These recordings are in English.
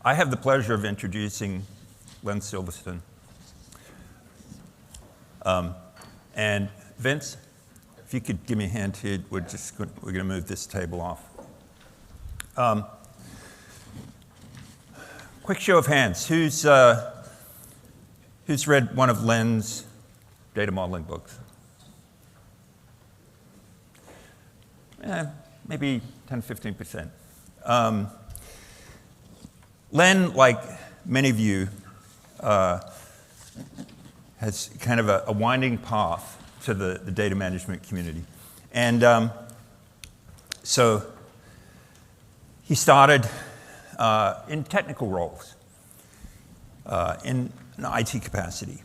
I have the pleasure of introducing Len Silverstein. And Vince, if you could give me a hand here, we're going to move this table off. Quick show of hands. Who's read one of Len's data modeling books? Maybe 10, 15%. Len, like many of you, has kind of a winding path to the data management community. And so he started in technical roles, in an IT capacity.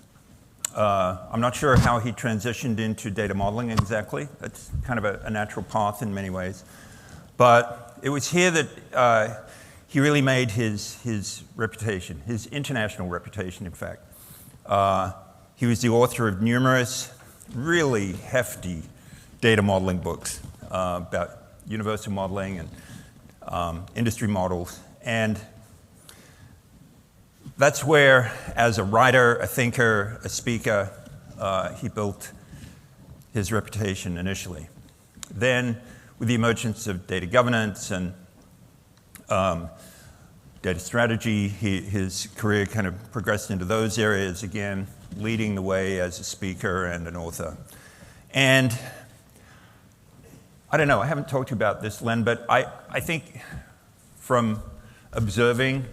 I'm not sure how he transitioned into data modeling exactly. That's kind of a natural path in many ways. But it was here that he really made his reputation, his international reputation, in fact. He was the author of numerous really hefty data modeling books about universal modeling and industry models. And that's where, as a writer, a thinker, a speaker, he built his reputation initially. Then, with the emergence of data governance and data strategy, his career kind of progressed into those areas again, leading the way as a speaker and an author. And I don't know, I haven't talked to you about this, Len, but I think from observing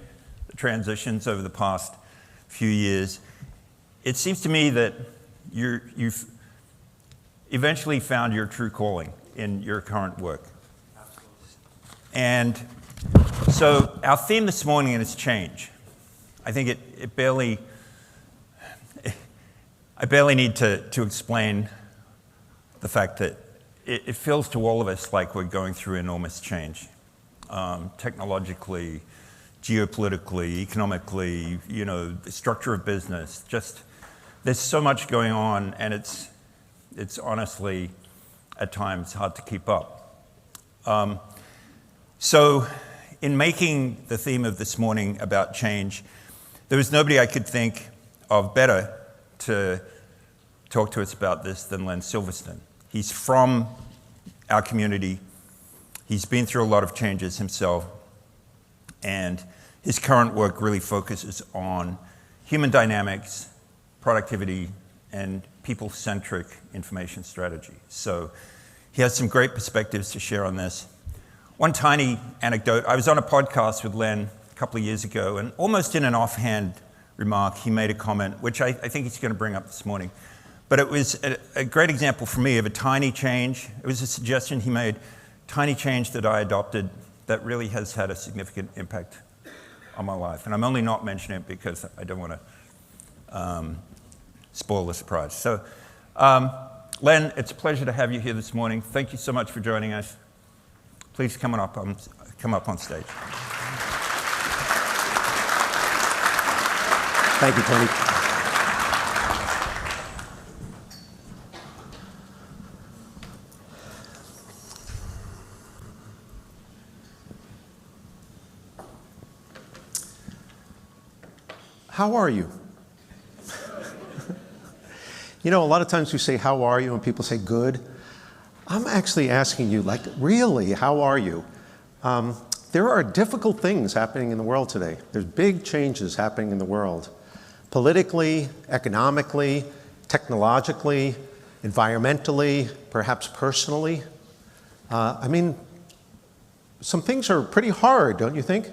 the transitions over the past few years, it seems to me that you've eventually found your true calling in your current work. Absolutely. And so our theme this morning is change. I think I barely need to explain the fact that it feels to all of us like we're going through enormous change. Technologically, geopolitically, economically, the structure of business, just there's so much going on, and it's honestly at times hard to keep up. So in making the theme of this morning about change, there was nobody I could think of better to talk to us about this than Len Silverstein. He's from our community. He's been through a lot of changes himself, and his current work really focuses on human dynamics, productivity, and people-centric information strategy. So he has some great perspectives to share on this. One tiny anecdote, I was on a podcast with Len a couple of years ago, and almost in an offhand remark, he made a comment, which I think he's going to bring up this morning. But it was a great example for me of a tiny change. It was a suggestion he made, tiny change that I adopted that really has had a significant impact on my life. And I'm only not mentioning it because I don't want to spoil the surprise. So, Len, it's a pleasure to have you here this morning. Thank you so much for joining us. Please come up on stage. Thank you, Tony. How are you? A lot of times we say, how are you? And people say, good. I'm actually asking you, really, how are you? There are difficult things happening in the world today. There's big changes happening in the world. Politically, economically, technologically, environmentally, perhaps personally. Some things are pretty hard, don't you think?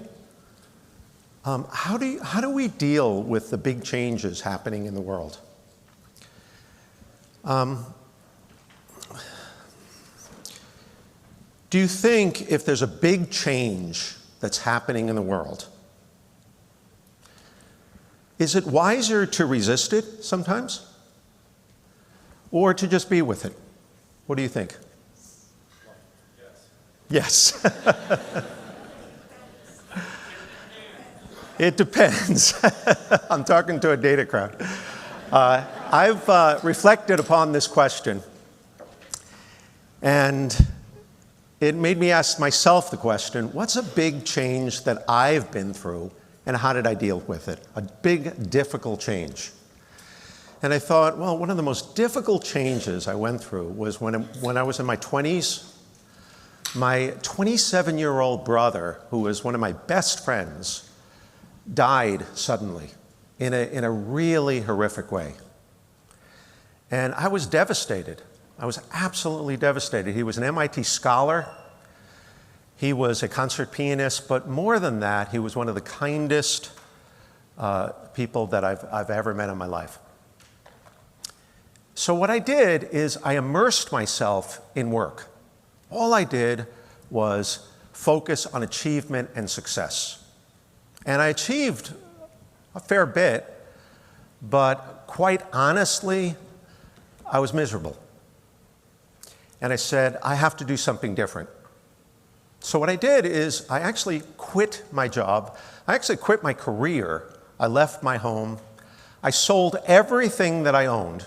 How do we deal with the big changes happening in the world? Do you think if there's a big change that's happening in the world, is it wiser to resist it sometimes? Or to just be with it? What do you think? Yes. It depends. I'm talking to a data crowd. I've reflected upon this question, and it made me ask myself the question, what's a big change that I've been through And how did I deal with it? A big, difficult change. And I thought, well, one of the most difficult changes I went through was when I was in my 20s. My 27-year-old brother, who was one of my best friends, died suddenly in a really horrific way. And I was devastated. I was absolutely devastated. He was an MIT scholar. He was a concert pianist, but more than that, he was one of the kindest people that I've ever met in my life. So what I did is I immersed myself in work. All I did was focus on achievement and success. And I achieved a fair bit, but quite honestly, I was miserable. And I said, I have to do something different. So what I did is I actually quit my job. I actually quit my career. I left my home. I sold everything that I owned,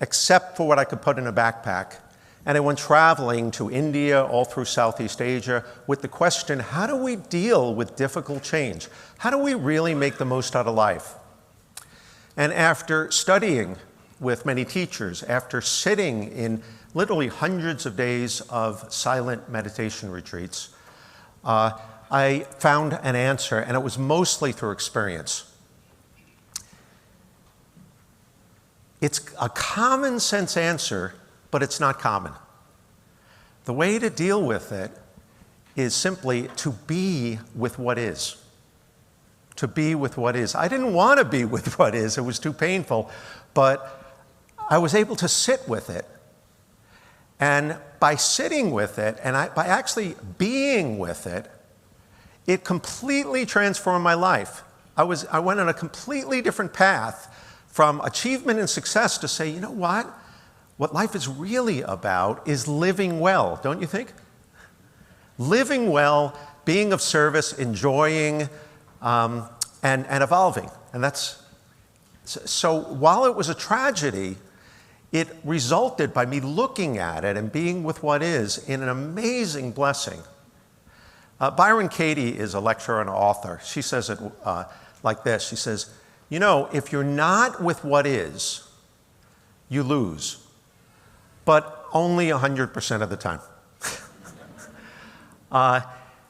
except for what I could put in a backpack. And I went traveling to India, all through Southeast Asia, with the question, how do we deal with difficult change? How do we really make the most out of life? And after studying with many teachers, after sitting in literally hundreds of days of silent meditation retreats, I found an answer, and it was mostly through experience. It's a common sense answer, but it's not common. The way to deal with it is simply to be with what is. To be with what is. I didn't want to be with what is. It was too painful. But I was able to sit with it. And by sitting with it, and by actually being with it, it completely transformed my life. I went on a completely different path from achievement and success to say, you know what? What life is really about is living well, don't you think? Living well, being of service, enjoying, and evolving. And that's so while it was a tragedy, it resulted by me looking at it and being with what is in an amazing blessing. Byron Katie is a lecturer and author. She says it like this. She says, you know, if you're not with what is, you lose, but only 100% of the time.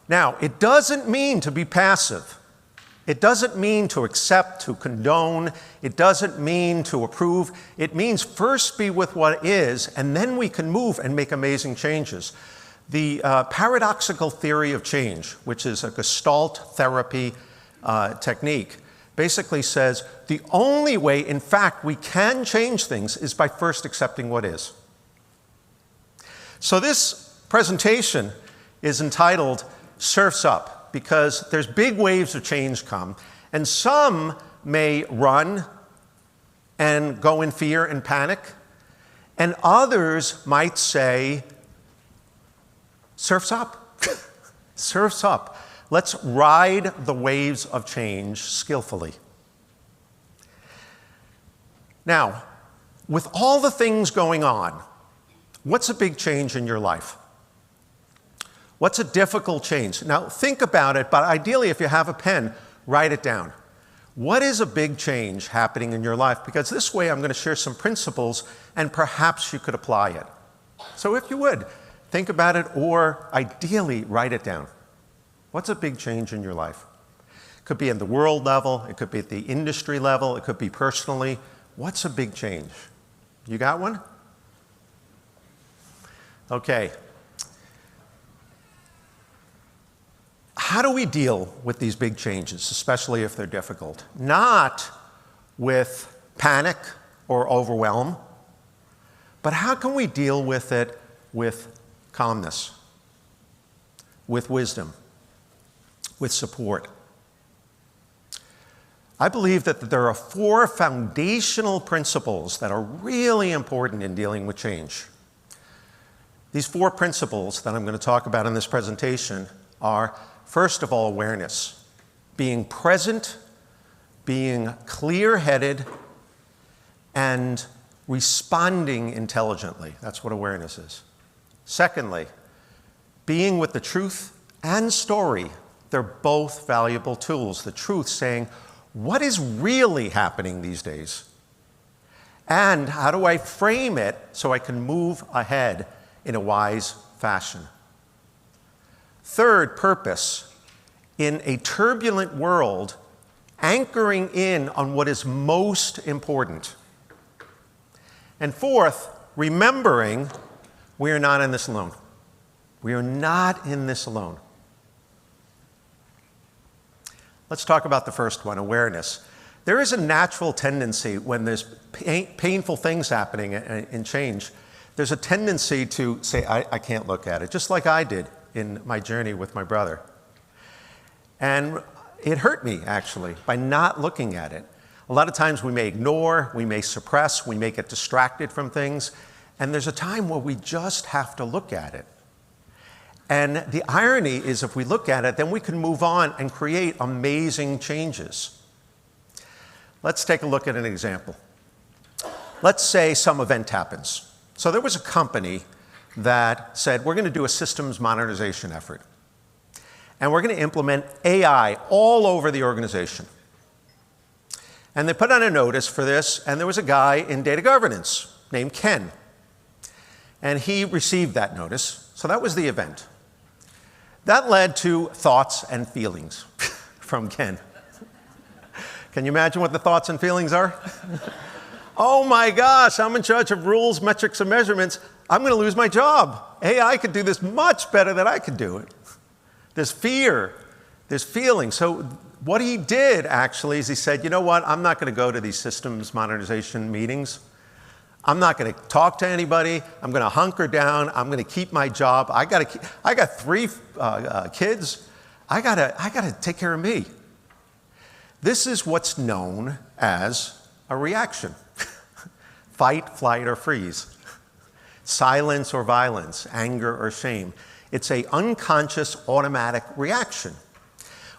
Now, it doesn't mean to be passive. It doesn't mean to accept, to condone. It doesn't mean to approve. It means first be with what is, and then we can move and make amazing changes. The paradoxical theory of change, which is a Gestalt therapy technique, basically says the only way, in fact, we can change things is by first accepting what is. So this presentation is entitled Surf's Up, because there's big waves of change come, and some may run and go in fear and panic, and others might say, surf's up. Surf's up. Let's ride the waves of change skillfully. Now, with all the things going on, what's a big change in your life? What's a difficult change? Now, think about it, but ideally, if you have a pen, write it down. What is a big change happening in your life? Because this way, I'm going to share some principles, and perhaps you could apply it. So if you would, think about it, or ideally, write it down. What's a big change in your life? It could be at the world level. It could be at the industry level. It could be personally. What's a big change? You got one? Okay. How do we deal with these big changes, especially if they're difficult? Not with panic or overwhelm, but how can we deal with it with calmness, with wisdom, with support? I believe that there are 4 foundational principles that are really important in dealing with change. These 4 principles that I'm going to talk about in this presentation are, first of all, awareness, being present, being clear-headed, and responding intelligently. That's what awareness is. Secondly, being with the truth and story They're both valuable tools. The truth saying, what is really happening these days? And how do I frame it so I can move ahead in a wise fashion? Third, purpose. In a turbulent world, anchoring in on what is most important. And fourth, remembering we are not in this alone. We are not in this alone. Let's talk about the first one, awareness. There is a natural tendency when there's painful things happening in change, there's a tendency to say, I can't look at it, just like I did in my journey with my brother. And it hurt me, actually, by not looking at it. A lot of times we may ignore, we may suppress, we may get distracted from things, and there's a time where we just have to look at it. And the irony is if we look at it, then we can move on and create amazing changes. Let's take a look at an example. Let's say some event happens. So there was a company that said, we're going to do a systems modernization effort. And we're going to implement AI all over the organization. And they put out a notice for this, and there was a guy in data governance named Ken. And he received that notice, so that was the event. That led to thoughts and feelings from Ken. Can you imagine what the thoughts and feelings are? Oh my gosh, I'm in charge of rules, metrics, and measurements. I'm going to lose my job. AI could do this much better than I could do it. There's fear, there's feeling. So what he did actually is he said, you know what, I'm not going to go to these systems modernization meetings. I'm not going to talk to anybody. I'm going to hunker down. I'm going to keep my job. I got 3 kids. I got to take care of me. This is what's known as a reaction. Fight, flight, or freeze. Silence or violence, anger or shame. It's an unconscious automatic reaction,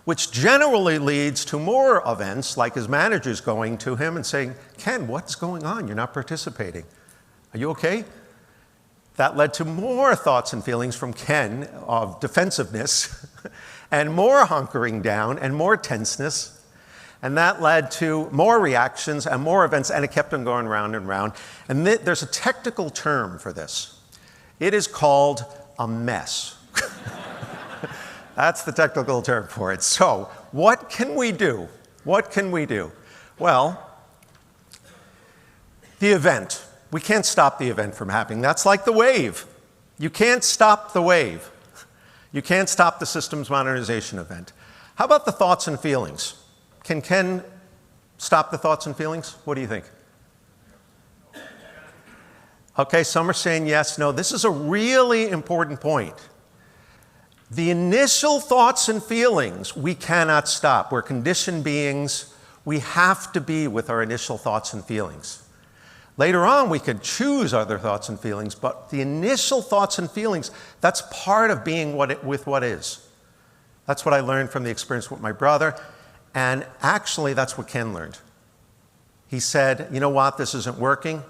which generally leads to more events like his manager's going to him and saying, Ken, what's going on? You're not participating. Are you okay? That led to more thoughts and feelings from Ken of defensiveness and more hunkering down and more tenseness. And that led to more reactions and more events, and it kept on going round and round. And there's a technical term for this. It is called a mess. That's the technical term for it. So what can we do? What can we do? Well, the event. We can't stop the event from happening. That's like the wave. You can't stop the wave. You can't stop the systems modernization event. How about the thoughts and feelings? Can Ken stop the thoughts and feelings? What do you think? Okay, some are saying yes, no. This is a really important point. The initial thoughts and feelings we cannot stop. We're conditioned beings. We have to be with our initial thoughts and feelings. Later on, we can choose other thoughts and feelings, but the initial thoughts and feelings, that's part of being with what is. That's what I learned from the experience with my brother. And actually, that's what Ken learned. He said, you know what, this isn't working.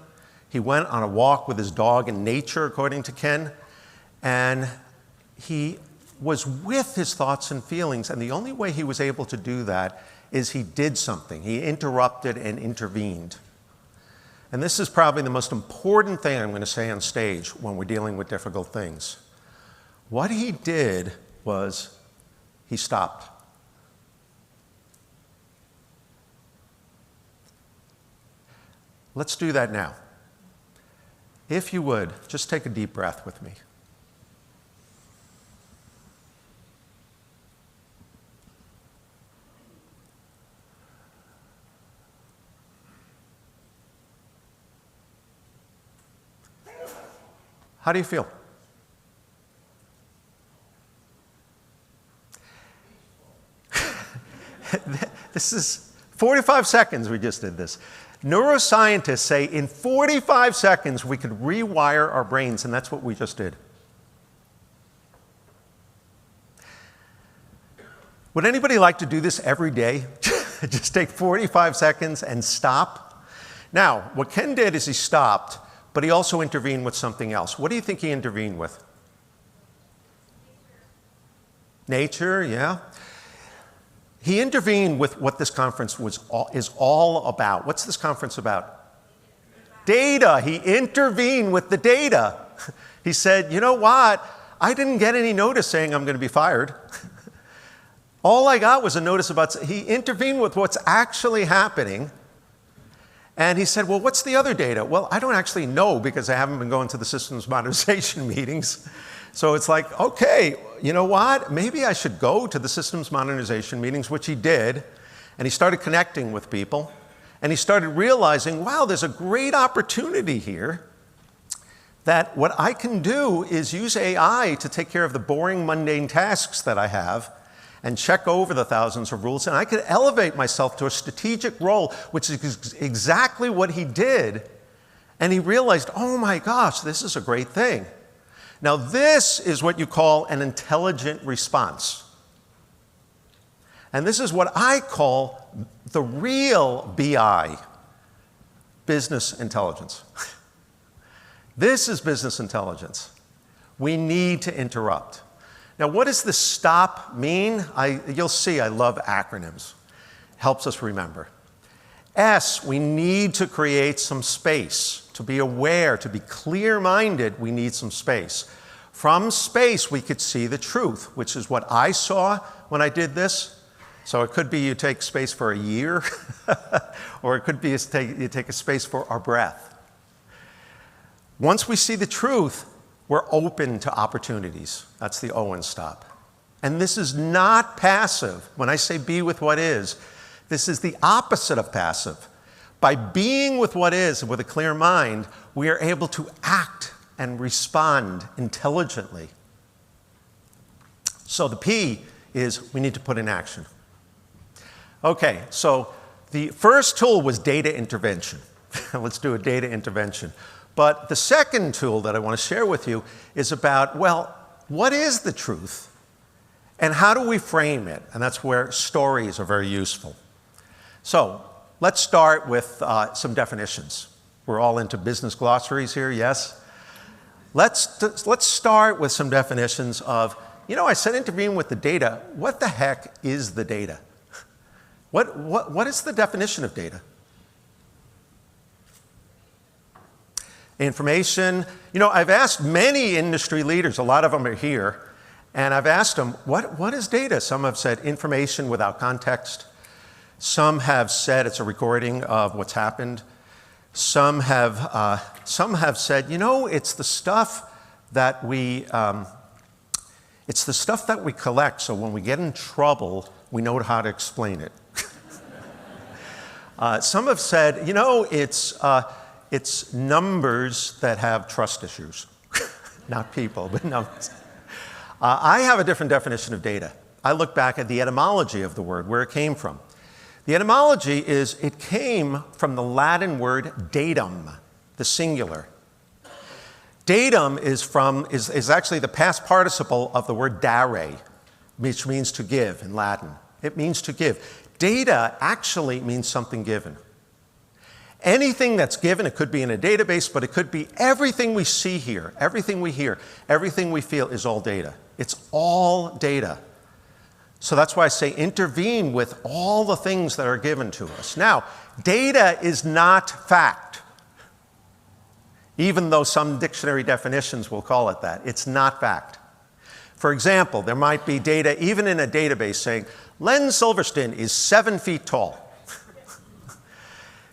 He went on a walk with his dog in nature, according to Ken, and he was with his thoughts and feelings, and the only way he was able to do that is he did something. He interrupted and intervened. And this is probably the most important thing I'm going to say on stage when we're dealing with difficult things. What he did was he stopped. Let's do that now. If you would, just take a deep breath with me. How do you feel? This is 45 seconds we just did this. Neuroscientists say in 45 seconds we could rewire our brains, and that's what we just did. Would anybody like to do this every day? Just take 45 seconds and stop? Now, what Ken did is he stopped, but he also intervened with something else. What do you think he intervened with? Nature, yeah. He intervened with what this conference is all about. What's this conference about? Data. He intervened with the data. He said, you know what? I didn't get any notice saying I'm going to be fired. All I got was a notice about, he intervened with what's actually happening. And he said, well, what's the other data? Well, I don't actually know because I haven't been going to the systems modernization meetings. So it's like, okay, you know what? Maybe I should go to the systems modernization meetings, which he did. And he started connecting with people. And he started realizing, wow, there's a great opportunity here that what I can do is use AI to take care of the boring, mundane tasks that I have and check over the thousands of rules. And I could elevate myself to a strategic role, which is exactly what he did. And he realized, oh my gosh, this is a great thing. Now, this is what you call an intelligent response. And this is what I call the real BI, business intelligence. This is business intelligence. We need to interrupt. Now, what does the STOP mean? You'll see I love acronyms. Helps us remember. S, we need to create some space. To be aware, to be clear-minded, we need some space. From space, we could see the truth, which is what I saw when I did this. So it could be you take space for a year, or it could be you take a space for our breath. Once we see the truth, we're open to opportunities. That's the O in STOP. And this is not passive. When I say be with what is, this is the opposite of passive. By being with what is, with a clear mind, we are able to act and respond intelligently. So the P is we need to put in action. Okay, so the first tool was data intervention. Let's do a data intervention. But the second tool that I want to share with you is about, well, what is the truth? And how do we frame it? And that's where stories are very useful. So let's start with some definitions. We're all into business glossaries here, yes? Let's start with some definitions of, you know, I said intervene with the data. What the heck is the data? What is the definition of data? Information. You know, I've asked many industry leaders, a lot of them are here, and I've asked them, what is data? Some have said information without context. Some have said it's a recording of what's happened. Some have said, you know, it's the stuff that we collect, so when we get in trouble, we know how to explain it. Some have said, you know, it's numbers that have trust issues. Not people, but numbers. I have a different definition of data. I look back at the etymology of the word, where it came from. The etymology is it came from the Latin word datum, the singular. Datum is actually the past participle of the word dare, which means to give in Latin. It means to give. Data actually means something given. Anything that's given, it could be in a database, but it could be everything we see here, everything we hear, everything we feel is all data. It's all data. So that's why I say intervene with all the things that are given to us. Now, data is not fact. Even though some dictionary definitions will call it that, it's not fact. For example, there might be data, even in a database, saying, Len Silverstein is 7 feet tall.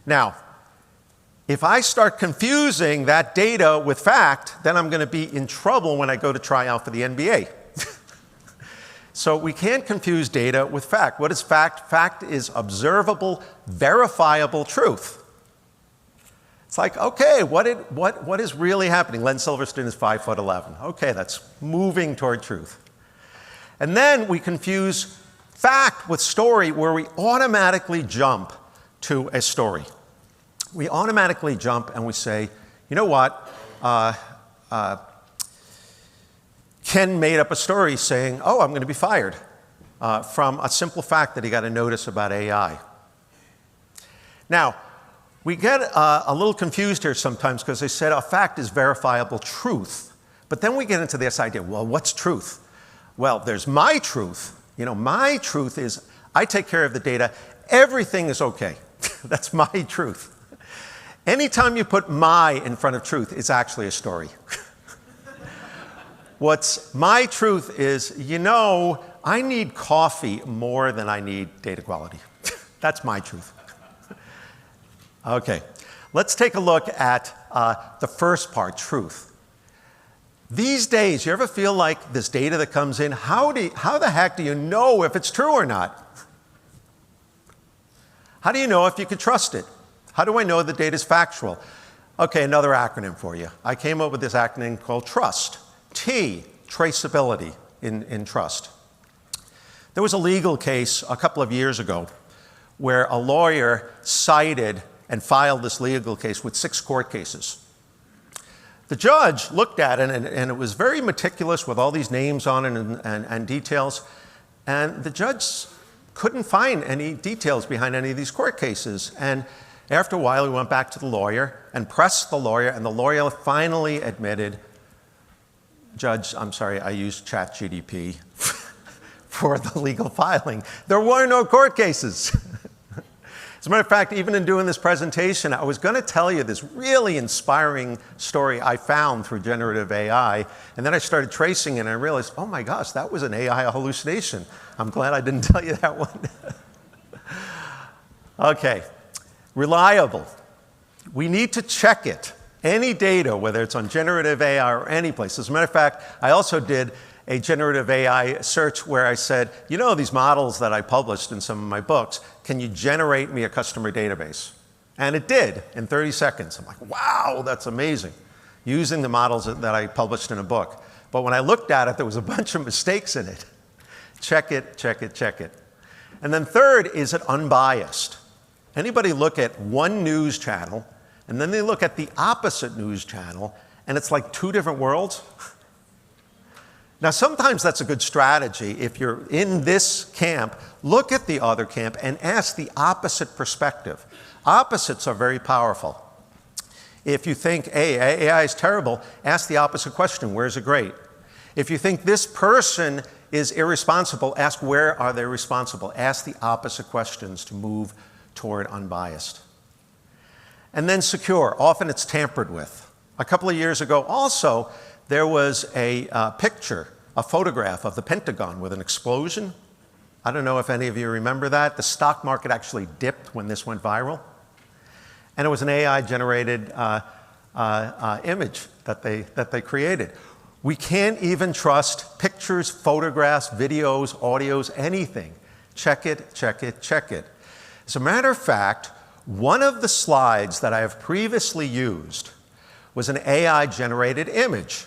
Now, if I start confusing that data with fact, then I'm going to be in trouble when I go to try out for the NBA. So we can't confuse data with fact. What is fact? Fact is observable, verifiable truth. It's like, okay, what is really happening? Len Silverstein is 5'11". Okay, that's moving toward truth. And then we confuse fact with story, where we automatically jump to a story. We automatically jump and we say, you know what? Ken made up a story saying, oh, I'm going to be fired, from a simple fact that he got a notice about AI. Now, we get a little confused here sometimes because they said a fact is verifiable truth. But then we get into this idea, well, what's truth? Well, there's my truth. You know, my truth is I take care of the data. Everything is okay. That's my truth. Anytime you put my in front of truth, it's actually a story. What's my truth is, I need coffee more than I need data quality. That's my truth. Okay, let's take a look at the first part, truth. These days, you ever feel like this data that comes in, how the heck do you know if it's true or not? How do you know if you can trust it? How do I know the data is factual? Okay, another acronym for you. I came up with this acronym called TRUST. T, traceability in trust. There was a legal case a couple of years ago where a lawyer cited and filed this legal case with 6 court cases. The judge looked at it, and it was very meticulous with all these names on it and details, and the judge couldn't find any details behind any of these court cases. And after a while, he went back to the lawyer and pressed the lawyer, and the lawyer finally admitted, Judge, I'm sorry, I used ChatGPT for the legal filing. There were no court cases. As a matter of fact, even in doing this presentation, I was going to tell you this really inspiring story I found through generative AI, and then I started tracing it, and I realized, oh my gosh, that was an AI hallucination. I'm glad I didn't tell you that one. Okay, reliable. We need to check it. Any data, whether it's on generative AI or any place. As a matter of fact, I also did a generative AI search where I said, these models that I published in some of my books, can you generate me a customer database? And it did in 30 seconds. I'm like, wow, that's amazing, using the models that I published in a book. But when I looked at it, there was a bunch of mistakes in it. Check it, check it, check it. And then third, is it unbiased? Anybody look at one news channel, and then they look at the opposite news channel, and it's like 2 different worlds? Now, sometimes that's a good strategy. If you're in this camp, look at the other camp and ask the opposite perspective. Opposites are very powerful. If you think, hey, AI is terrible, ask the opposite question, where is it great? If you think this person is irresponsible, ask where are they responsible? Ask the opposite questions to move toward unbiased. And then secure. Often it's tampered with. A couple of years ago also, there was a picture, a photograph of the Pentagon with an explosion. I don't know if any of you remember that. The stock market actually dipped when this went viral. And it was an AI-generated image that they created. We can't even trust pictures, photographs, videos, audios, anything. Check it, check it, check it. As a matter of fact, one of the slides that I have previously used was an AI-generated image.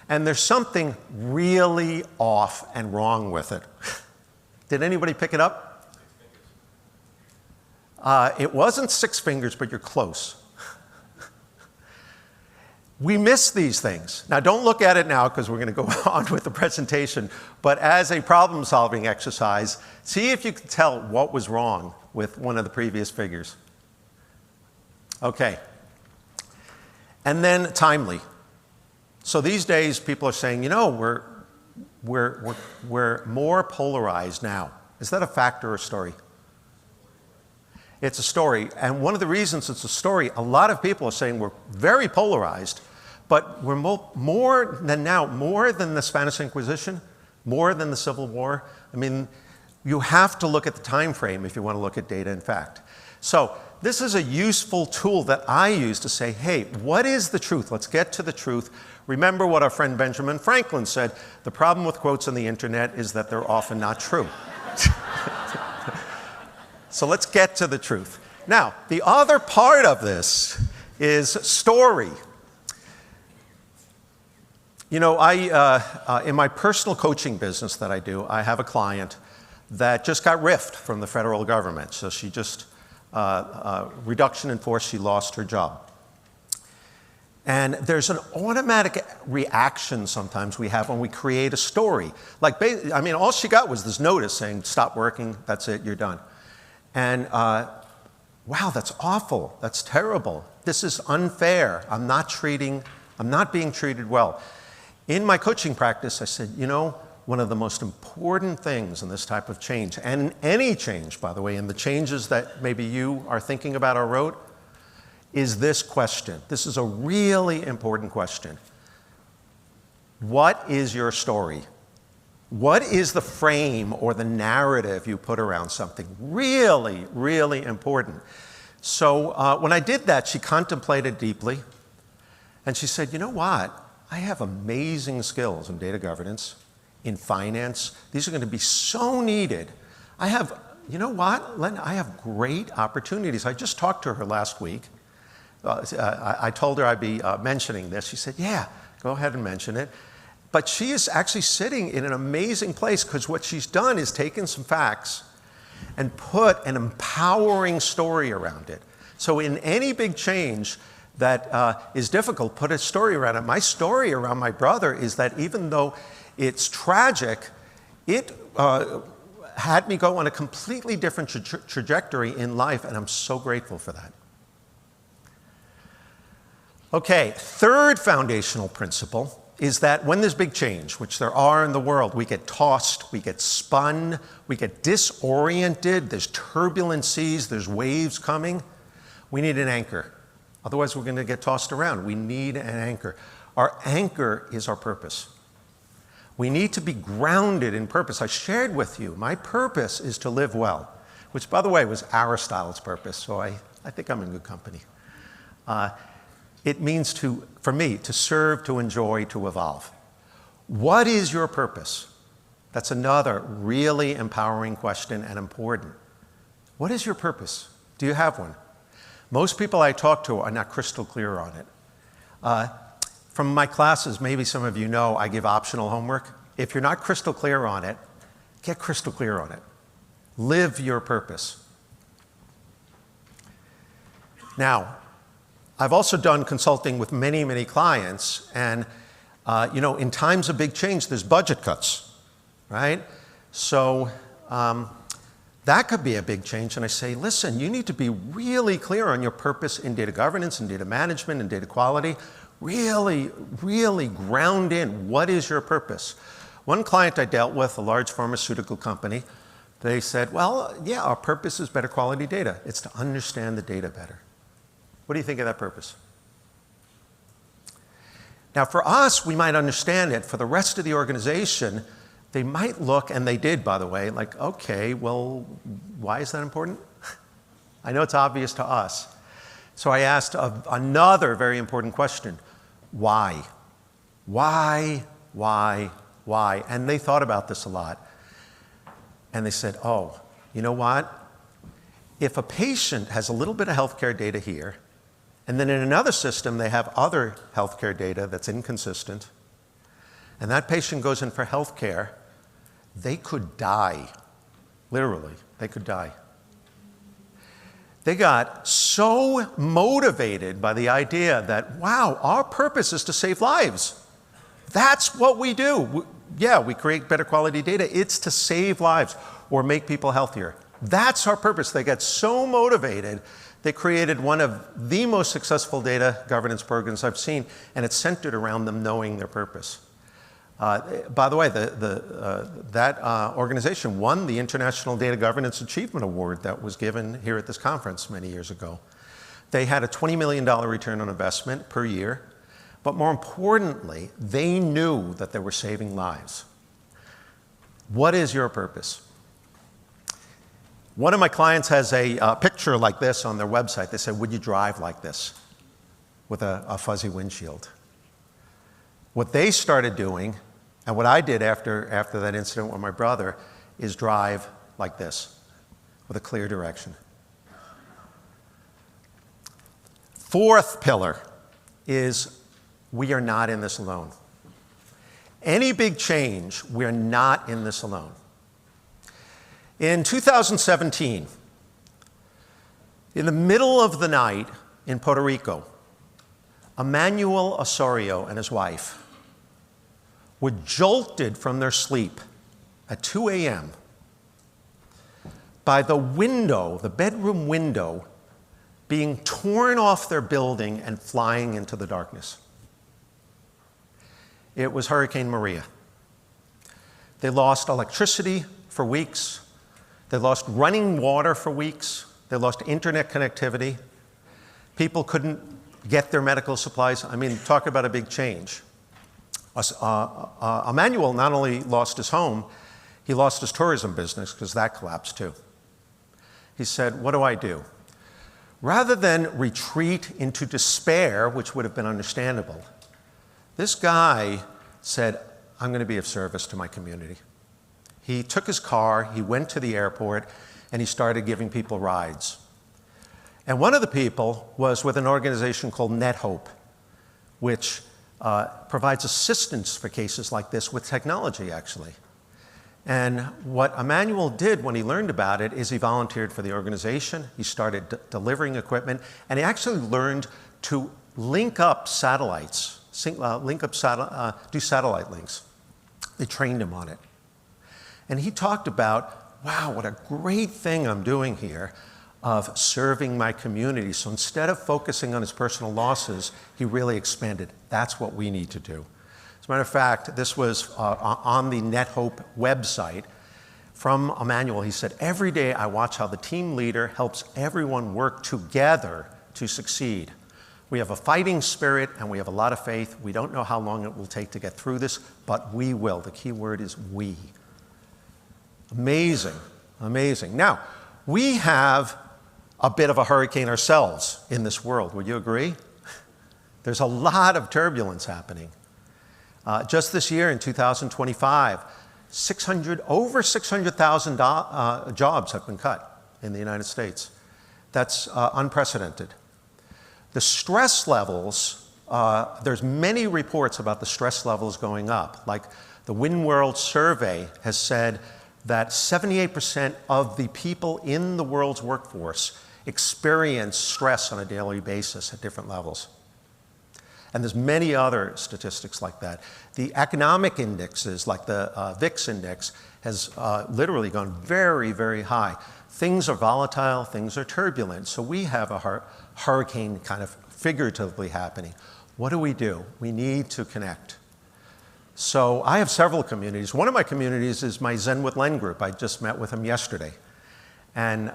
And there's something really off and wrong with it. Did anybody pick it up? 6 fingers. It wasn't 6 fingers, but you're close. We miss these things. Now, don't look at it now because we're going to go on with the presentation. But as a problem-solving exercise, see if you can tell what was wrong with one of the previous figures. Okay. And then timely. So these days, people are saying, we're more polarized now. Is that a fact or a story? It's a story. And one of the reasons it's a story, a lot of people are saying we're very polarized, but we're more than now, more than the Spanish Inquisition, more than the Civil War. I mean, you have to look at the time frame if you want to look at data and fact. So this is a useful tool that I use to say, hey, what is the truth? Let's get to the truth. Remember what our friend Benjamin Franklin said, the problem with quotes on the internet is that they're often not true. So let's get to the truth. Now, the other part of this is story. In my personal coaching business that I do, I have a client that just got riffed from the federal government. So she just, reduction in force, she lost her job. And there's an automatic reaction sometimes we have when we create a story. All she got was this notice saying, stop working, that's it, you're done. And wow, that's awful, that's terrible. This is unfair, I'm not being treated well. In my coaching practice, I said, one of the most important things in this type of change, and in any change, by the way, in the changes that maybe you are thinking about or wrote, is this question. This is a really important question. What is your story? What is the frame or the narrative you put around something? Really, really important. So when I did that, she contemplated deeply, and she said, you know what? I have amazing skills in data governance, in finance. These are going to be so needed. You know what, Len? I have great opportunities. I just talked to her last week. I told her I'd be mentioning this. She said, yeah, go ahead and mention it. But she is actually sitting in an amazing place because what she's done is taken some facts and put an empowering story around it. So in any big change that is difficult, put a story around it. My story around my brother is that even though it's tragic, it had me go on a completely different trajectory in life, and I'm so grateful for that. Okay, third foundational principle is that when there's big change, which there are in the world, we get tossed, we get spun, we get disoriented, there's turbulent seas, there's waves coming. We need an anchor. Otherwise, we're going to get tossed around. We need an anchor. Our anchor is our purpose. We need to be grounded in purpose. I shared with you, my purpose is to live well, which, by the way, was Aristotle's purpose, so I think I'm in good company. It means for me, to serve, to enjoy, to evolve. What is your purpose? That's another really empowering question and important. What is your purpose? Do you have one? Most people I talk to are not crystal clear on it. From my classes, maybe some of you know, I give optional homework. If you're not crystal clear on it, get crystal clear on it. Live your purpose. Now, I've also done consulting with many, many clients, and in times of big change, there's budget cuts, right? So that could be a big change, and I say, listen, you need to be really clear on your purpose in data governance and data management and data quality. Really, really ground in what is your purpose. One client I dealt with, a large pharmaceutical company, they said, well, yeah, our purpose is better quality data. It's to understand the data better. What do you think of that purpose? Now, for us, we might understand it. For the rest of the organization, they might look, and they did, by the way, like, okay, well, why is that important? I know it's obvious to us. So I asked another very important question. Why? Why? Why? Why? And they thought about this a lot. And they said, oh, you know what? If a patient has a little bit of healthcare data here, and then in another system they have other healthcare data that's inconsistent, and that patient goes in for healthcare, they could die. Literally, they could die. They got so motivated by the idea that, wow, our purpose is to save lives. That's what we do. Yeah, we create better quality data. It's to save lives or make people healthier. That's our purpose. They got so motivated, they created one of the most successful data governance programs I've seen, and it's centered around them knowing their purpose. By the way, that organization won the International Data Governance Achievement Award that was given here at this conference many years ago. They had a $20 million return on investment per year, but more importantly, they knew that they were saving lives. What is your purpose? One of my clients has a picture like this on their website. They said, would you drive like this with a fuzzy windshield? What they started doing, and what I did after that incident with my brother, is drive like this, with a clear direction. Fourth pillar is we are not in this alone. Any big change, we're not in this alone. In 2017, in the middle of the night in Puerto Rico, Emmanuel Osorio and his wife were jolted from their sleep at 2 a.m. by the window, the bedroom window, being torn off their building and flying into the darkness. It was Hurricane Maria. They lost electricity for weeks. They lost running water for weeks. They lost internet connectivity. People couldn't get their medical supplies. I mean, talk about a big change. Emmanuel not only lost his home, he lost his tourism business because that collapsed too. He said, what do I do? Rather than retreat into despair, which would have been understandable, this guy said, I'm going to be of service to my community. He took his car, he went to the airport, and he started giving people rides. And one of the people was with an organization called NetHope, which provides assistance for cases like this with technology, actually. And what Emmanuel did when he learned about it is he volunteered for the organization, he started delivering equipment, and he actually learned to link up satellites, do satellite links. They trained him on it. And he talked about, wow, what a great thing I'm doing here of serving my community. So instead of focusing on his personal losses, he really expanded. That's what we need to do. As a matter of fact, this was on the NetHope website from Emmanuel. He said, every day I watch how the team leader helps everyone work together to succeed. We have a fighting spirit and we have a lot of faith. We don't know how long it will take to get through this, but we will. The key word is we. Amazing, amazing. Now, we have a bit of a hurricane ourselves in this world. Would you agree? There's a lot of turbulence happening. Just this year in 2025, over 600,000 jobs have been cut in the United States. That's unprecedented. The stress levels, there's many reports about the stress levels going up. Like the WinWorld survey has said that 78% of the people in the world's workforce experience stress on a daily basis at different levels. And there's many other statistics like that. The economic indexes, like the VIX index, has literally gone very, very high. Things are volatile, things are turbulent. So we have a hurricane kind of figuratively happening. What do? We need to connect. So I have several communities. One of my communities is my Zen with Len group. I just met with him yesterday. And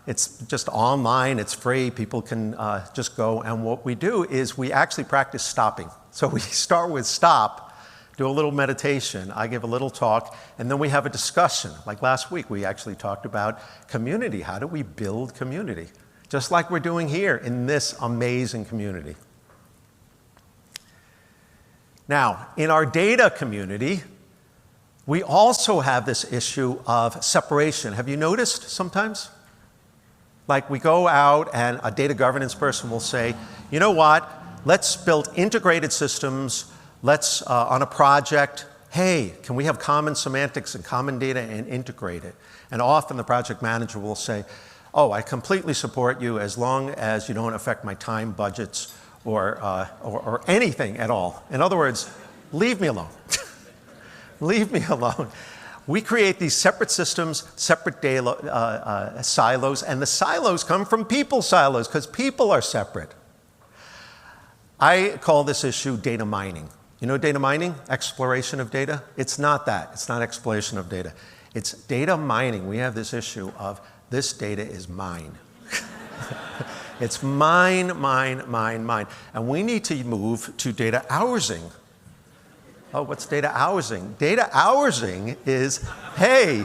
it's just online, it's free, people can just go. And what we do is we actually practice stopping. So we start with stop, do a little meditation, I give a little talk, and then we have a discussion. Like last week, we actually talked about community. How do we build community? Just like we're doing here in this amazing community. Now, in our data community, we also have this issue of separation. Have you noticed sometimes? Like we go out and a data governance person will say, you know what, let's build integrated systems, let's, on a project, hey, can we have common semantics and common data and integrate it? And often the project manager will say, oh, I completely support you as long as you don't affect my time budgets or anything at all. In other words, leave me alone. Leave me alone. We create these separate systems, separate data silos, and the silos come from people silos because people are separate. I call this issue data mining. You know data mining? Exploration of data? It's not that. It's not exploration of data. It's data mining. We have this issue of this data is mine. It's mine, mine, mine, mine. And we need to move to data housing. Oh, what's data housing? Data housing is, hey,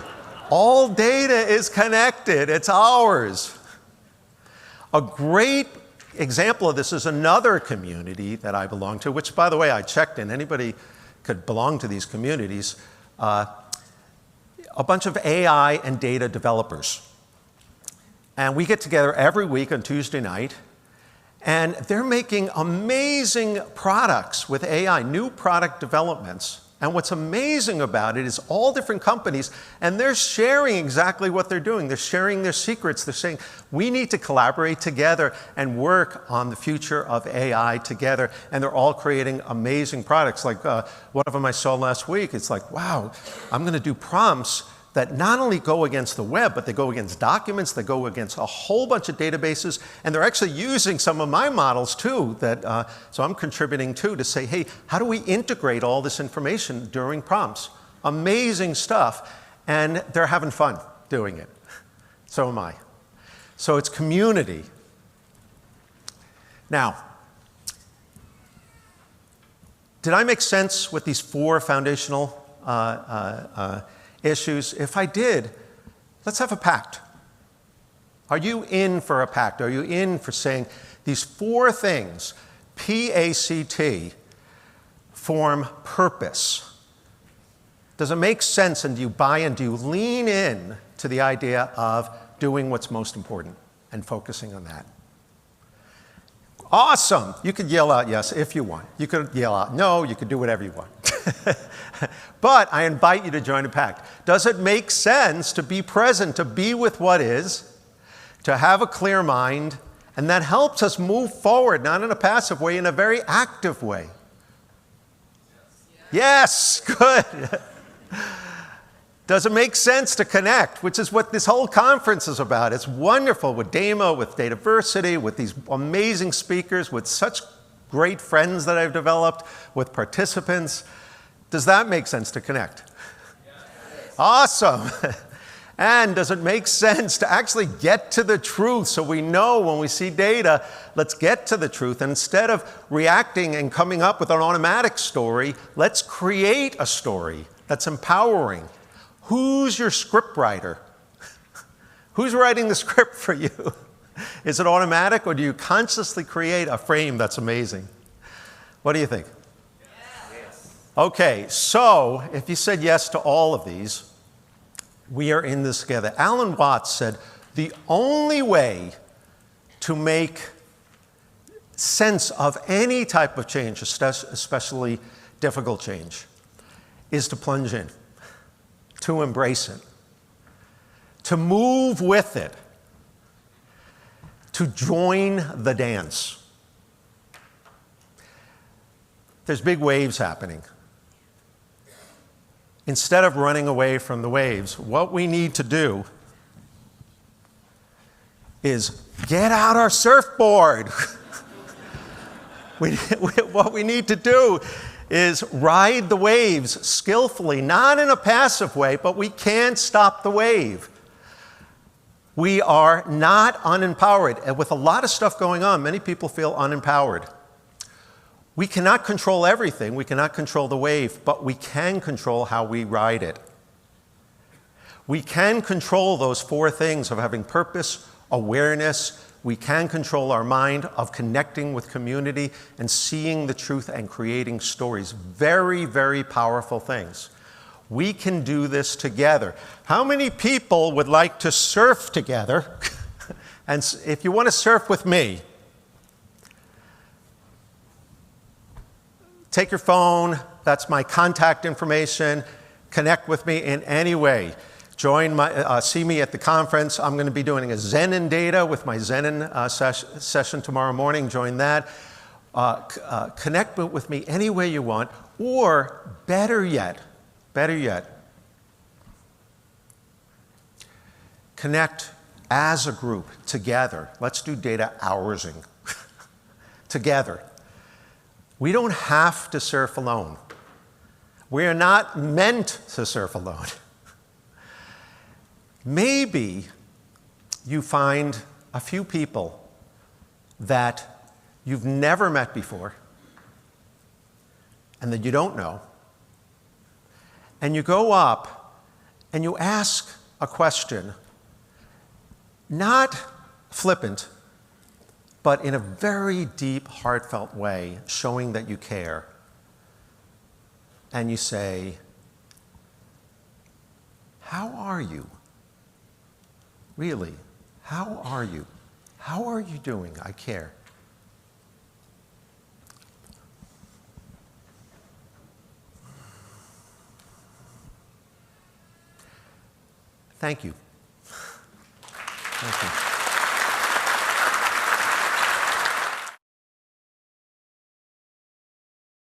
all data is connected. It's ours. A great example of this is another community that I belong to, which, by the way, I checked in. Anybody could belong to these communities. A bunch of AI and data developers. And we get together every week on Tuesday night, and they're making amazing products with AI, new product developments. And what's amazing about it is all different companies, and they're sharing exactly what they're doing. They're sharing their secrets. They're saying, we need to collaborate together and work on the future of AI together. And they're all creating amazing products. Like one of them I saw last week, it's like, wow, I'm going to do prompts that not only go against the web, but they go against documents, they go against a whole bunch of databases, and they're actually using some of my models too, so I'm contributing to say, hey, how do we integrate all this information during prompts? amazing stuff, and they're having fun doing it. So am I. So it's community. Now, did I make sense with these 4 foundational issues? If I did, let's have a pact. Are you in for a pact? Are you in for saying these 4 things, P-A-C-T, form purpose? Does it make sense, and do you buy in? Do you lean in to the idea of doing what's most important and focusing on that? Awesome. You could yell out yes if you want. You could yell out no. You could do whatever you want. But I invite you to join a pact. Does it make sense to be present, to be with what is, to have a clear mind, and that helps us move forward, not in a passive way, in a very active way? Yes, good. Does it make sense to connect, which is what this whole conference is about? It's wonderful with Damo, with Dataversity, with these amazing speakers, with such great friends that I've developed, with participants. Does that make sense to connect? Yes. Awesome. And does it make sense to actually get to the truth so we know when we see data, let's get to the truth. And instead of reacting and coming up with an automatic story, let's create a story that's empowering. Who's your script writer? Who's writing the script for you? Is it automatic, or do you consciously create a frame that's amazing? What do you think? Yes. Okay, so if you said yes to all of these, we are in this together. Alan Watts said, the only way to make sense of any type of change, especially difficult change, is to plunge in, to embrace it, to move with it, to join the dance. There's big waves happening. Instead of running away from the waves, what we need to do is get out our surfboard. What we need to do is ride the waves skillfully, not in a passive way, but we can't stop the wave. We are not unempowered. And with a lot of stuff going on, many people feel unempowered. We cannot control everything. We cannot control the wave, but we can control how we ride it. We can control those 4 things of having purpose, awareness. We can control our mind, of connecting with community and seeing the truth and creating stories. Very, very powerful things. We can do this together. How many people would like to surf together? And if you want to surf with me, take your phone. That's my contact information. Connect with me in any way. See me at the conference. I'm going to be doing a Zen Data with my Zen session tomorrow morning. Join that. Connect with me any way you want, or better yet, connect as a group together. Let's do data hoursing together. We don't have to surf alone. We are not meant to surf alone. Maybe you find a few people that you've never met before and that you don't know, and you go up and you ask a question, not flippant, but in a very deep, heartfelt way, showing that you care. And you say, how are you? Really, how are you? How are you doing? I care. Thank you. Thank you.